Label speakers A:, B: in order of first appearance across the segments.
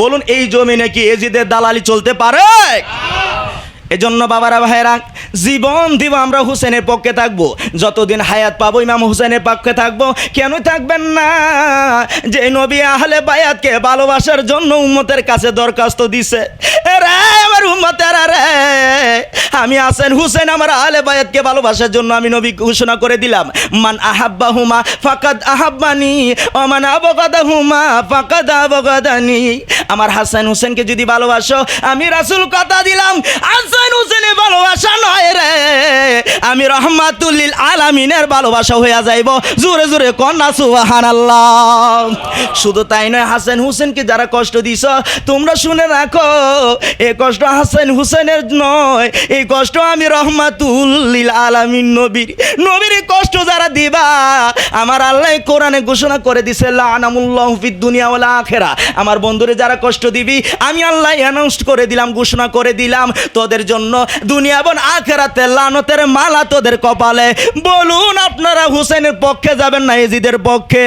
A: বলুন এই জমিনে কি এজিদের দালালি চলতে পারে? এজন্য বাবারা ভাইরা জীবন দিব আমরা হুসেনের পক্ষে থাকবো, যতদিন হায়াত পাবো ইমাম হুসেনের পক্ষে থাকবো। কেন থাকবেন না? যে নবী আহলে বায়াতকে ভালোবাসার জন্য উম্মতের কাছে দরখাস্ত দিছে, রে আমার উম্মতেরা রে, আমি হাসান হুসেন আমার আহলে বায়াতকে ভালোবাসার জন্য আমি নবী ঘোষণা করে দিলাম, মান আহাব্বাহুমা ফাকাদ আহাব্বানি ওয়া মান আবগাদাহুমা ফাকাদ আবগাদানি। আমার হাসান হুসেনকে যদি ভালোবাসো, আমি রাসূল কথা দিলাম হাসান হুসেনের ভালোবাসা নয় রে, আমি রহমাতুল লিল আলামিনের ভালোবাসা হয়ে যাইব। জোরে জোরে কন্যা সুবহানাল্লাহ। শুধু তাই নয়, হাসান হুসেনকে যারা কষ্ট দিছ তোমরা শুনে রাখো, এই কষ্ট হাসান হুসেনের নয়, এই কষ্ট আমি রহমাতুল লিল আলামিন নবীর কষ্ট যারা দিবা, আমার আল্লাহ কোরআনে ঘোষণা করে দিছে লানামুল্লাহু ফিদ দুনিয়া ওয়াল আখিরা। আমার বন্ধুরে যারা কষ্ট দিবি, আমি আল্লাহ অ্যানাউন্স করে দিলাম, ঘোষণা করে দিলাম, তোদের জন্য দুনিয়া এবং আখিরাতে লানতের মালা তোদের কপালে। বলুন আপনারা হুসেনের পক্ষে যাবেন না এজিদের পক্ষে?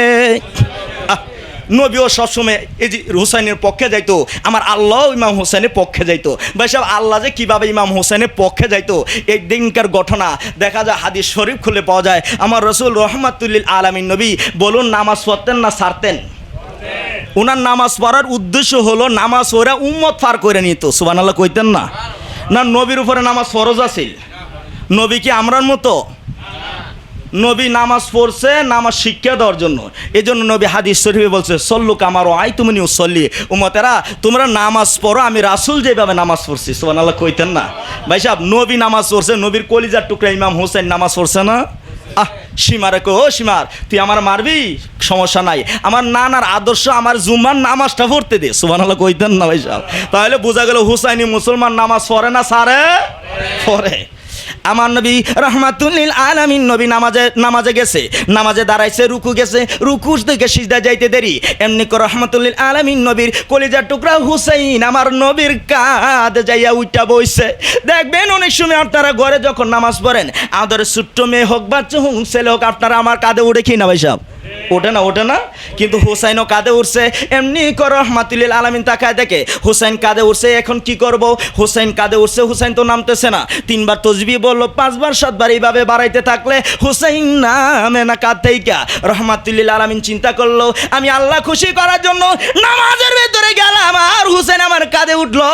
A: নবীও সবসময় এই যে হুসাইনের পক্ষে যাইতো, আমার আল্লাহ ইমাম হুসেনের পক্ষে যাইতো। ভাই সাহেব, আল্লাহ যে কীভাবে ইমাম হুসেনের পক্ষে যাইতো এই দিনকার ঘটনা দেখা যায় হাদিস শরীফ খুলে পাওয়া যায়। আমার রসুল রহমাতুল লিল আলামিন নবী বলুন নামাজ পড়তেন না ছাড়তেন? ওনার নামাজ পড়ার উদ্দেশ্য হলো নামাজ ওরা উম্মত পার করে নিত। সুবহানাল্লাহ কইতেন না? না নবীর উপরে নামাজ ফরজ আছে? নবী কি আমরার মতো? নবী নামাজ পড়ছে নামাজ শিক্ষা দেওয়ার জন্য। এই জন্য নবী হাদিস শরীফে বলছে সল্লু কামারো আই তুমিনি উসল্লি, উম্মতেরা তোমরা নামাজ পড়ো আমি রাসূল যেভাবে নামাজ পড়ছি। সুবহানাল্লাহ কইতেন না? ভাই সাহেব, নবী নামাজ পড়ছে, নবীর কলিজার টুকরা ইমাম হোসেন নামাজ পড়ছে না? সীমারে কো, ও সীমার তুই আমার মারবি, সমস্যা নাই, আমার নানার আদর্শ আমার জুম্মার নামাজটা পড়তে দে। সুবহানাল্লাহ কইতেন না ভাই সাহেব? তাহলে বোঝা গেল হুসাইনি মুসলমান নামাজ পড়ে না সারে পড়ে। আমার নবী রহমাতুল লিল আলামিন নবী নামাজে গেছে, নামাজে দাঁড়াইছে, রুকু গেছে, রুকু থেকে সিজদা যাইতে দেরি, এমনি করে রহমাতুল লিল আলামিন নবীর কলিজার টুকরা হুসাইন আমার নবীর কাঁধে যাইয়া উঠা বইছে। দেখবেন অনেক সময় আপনারা ঘরে যখন নামাজ পড়েন, আদরের ছোট্ট মেয়ে হোক বাচ্চা হোক ছেলে হোক, আপনারা আমার কাঁধে উঠে কি না ভাই সাহেব? ওঠে না? কিন্তু হুসাইনও কাঁধে উঠছে, এমনি করে রহমাতুল লিল আলামিন তাকায় দেখে হুসাইন কাঁধে উঠছে। এখন কি করব? হুসাইন কাঁধে উঠছে, হুসাইন তো নামতেছে না। 3 বার তসবিহ বললো, 5 বার 7 বার এইভাবে বাড়াইতে থাকলে হুসাইন নামে না কাঁধ থেকে। রহমাতুল লিল আলামিন চিন্তা করলো, আমি আল্লাহ খুশি করার জন্য নামাজের ভেতরে গেলাম আর হুসাইন আমার কাঁধে উঠলো,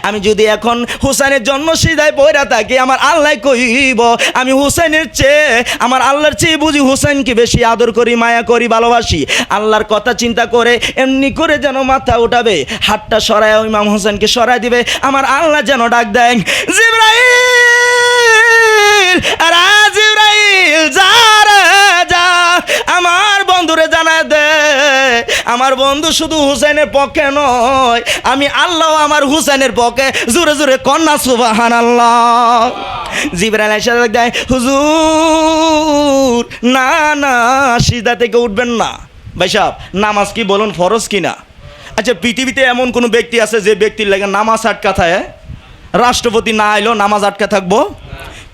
A: আমি যদি এখন হুসাইনের জন্য সিজদায় পড়ে থাকি আমার আল্লাহ কইব আমি হুসাইনের চেয়ে, আমার আল্লাহর চেয়ে বুঝি হুসাইনকে বেশি আদর করি, মায়া করি, ভালোবাসি। আল্লাহর কথা চিন্তা করে এমনি করে যেন মাথা উঠাবে, হাতটা সরায় ইমাম হোসেনকে সরায় দিবে, আমার আল্লাহ যেন ডাক দেন, জিবরাইল, আরে জিবরাইল যা রে যা, আমার বন্ধুরে জানা দে, আমার বন্ধু শুধু হুসেনের পক্ষে নয়, আমি আল্লাহ আমার হুসেনের পক্ষে। জোরে জোরে কন্যা সুবহানাল্লাহ। জিবরাইল এসে দেয়, হুজুর না না সিজদা থেকে উঠবেন না। ভাই সাহেব, নামাজ কি বলুন ফরজ কিনা? আচ্ছা, পৃথিবীতে এমন কোনো ব্যক্তি আছে যে ব্যক্তির লাগে নামাজ আটকা থাকে? রাষ্ট্রপতি না এলো নামাজ আটকা থাকবো?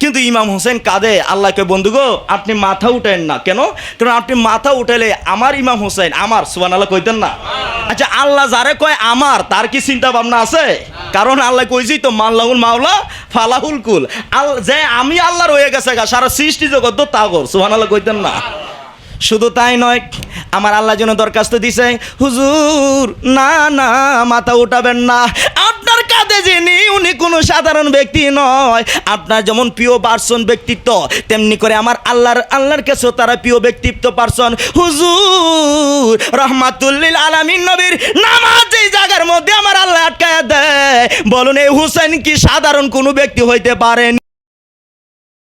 A: কিন্তু ইমাম হোসেন কাঁদে, আল্লাহকে বন্ধু গো আপনি মাথা উঠেন না কেন? কারণ আপনি মাথা উঠালে আমার ইমাম হোসেন আমার। সুবহানাল্লাহ কইতেন না? আচ্ছা, আল্লাহ যারে কয় আমার, তার কি চিন্তা ভাবনা আছে? কারণ আল্লাহ কইছি তো মাল্লাহুল মাওলা ফালাহুল কুল, যে আমি আল্লাহ রয়ে গেছে গা, সারা সৃষ্টি জগৎ তো তাগর। সুবহানাল্লাহ কইতেন না? শুধু তাই নয়, আমার আল্লাহ যেন দরখাস্ত দিছে, হুজুর না না মাথা উঠাবেন না, আপনার কাঁধে যিনি উনি কোনো সাধারণ ব্যক্তি নয়, আপনার যেমন প্রিয় পার্সন ব্যক্তিত্ব, তেমনি করে আমার আল্লাহর কাছেও তারা প্রিয় ব্যক্তিত্ব পার্সন। হুজুর রহমাতুল লিল আলামিন নবীর নামাজ এই জায়গার মধ্যে আমার আল্লাহ আটকায়া দেয়, বলুন এই হুসেন কি সাধারণ কোনো ব্যক্তি হইতে পারেন?